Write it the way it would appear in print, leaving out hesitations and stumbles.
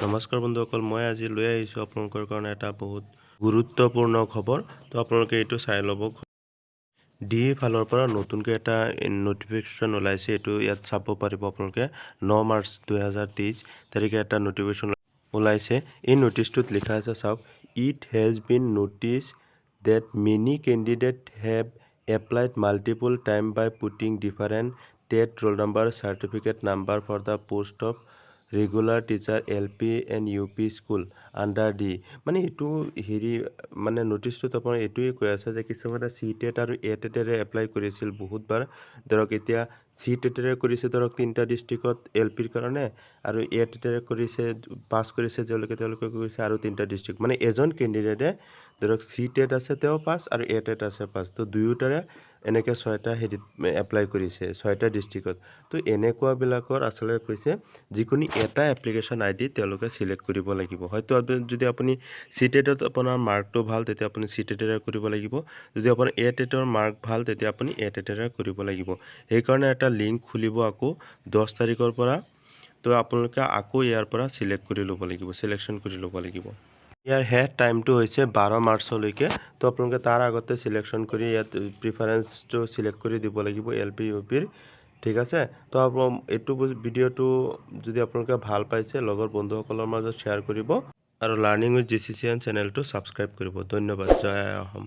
নমস্কাৰ বন্ধুসকল, মই আজি লৈ আহিছোঁ আপোনালোকৰ কাৰণে এটা বহুত গুৰুত্বপূৰ্ণ খবৰ। তো আপোনালোকে এইটো চাই ল'ব। ডি ফালৰ পৰা নতুনকৈ এটা নটিফিকেশ্যন ওলাইছে, এইটো ইয়াত চাব পাৰিব আপোনালোকে। 9 মাৰ্চ 2023 তাৰিখে এটা নটিফিকেশ্যন ওলাইছে। এই নটিচটোত লিখা আছে, চাওক, it has been notice that many candidate have applied multiple time by putting different TET roll number certificate number for the post of regular teacher LP and UP school under D. মানে এইটো মানে নটিচটোত আপোনাৰ এইটোৱে কৈ আছে যে কিছুমানে CTET আৰু ATETৰে এপ্লাই কৰিছিল বহুতবাৰ। ধৰক এতিয়া CTETৰে কৰিছে ধৰক 3টা ডিষ্ট্ৰিক্টত LPৰ কাৰণে, আৰু ATETৰে কৰিছে, পাছ কৰিছে তেওঁলোকে কৰিছে আৰু 3টা ডিষ্ট্ৰিক্ট। মানে এজন কেণ্ডিডেটে ধৰক CTET আছে তেওঁ পাছ আৰু ATET আছে পাছ, তো দুয়োটাৰে এনেকৈ 6টা এপ্লাই কৰিছে 6টা ডিষ্ট্ৰিক্টত। তো এনেকুৱাবিলাকৰ আচলতে কৈছে যিকোনো এটা এপ্লিকেশ্যন ID তেওঁলোকে চিলেক্ট কৰিব লাগিব। হয়তো যদি আপুনি CTETত আপোনাৰ মাৰ্কটো ভাল তেতিয়া আপুনি CTETৰে কৰিব লাগিব, যদি আপোনাৰ ATETৰ মাৰ্ক ভাল তেতিয়া আপুনি ATETৰে কৰিব লাগিব। সেইকাৰণে এটা লিংক খুলিব আকৌ 10 তাৰিখৰ পৰা। তো আপোনালোকে আকৌ ইয়াৰ পৰা চিলেকশ্যন কৰি ল'ব লাগিব। ইয়াৰ শেষ টাইমটো হৈছে 12 মাৰ্চলৈকে। তো আপোনালোকে তাৰ আগতে চিলেকশ্যন কৰি ইয়াত প্ৰিফাৰেঞ্চটো চিলেক্ট কৰি দিব লাগিব LP UPৰ। ঠিক আছে। তো এইটো ভিডিঅ'টো যদি আপোনালোকে ভাল পাইছে লগৰ বন্ধুসকলৰ মাজত শ্বেয়াৰ কৰিব আৰু লাৰ্ণিং উইথ gccian চেনেলটো ছাবস্ক্ৰাইব কৰিব। ধন্যবাদ। জয় অসম।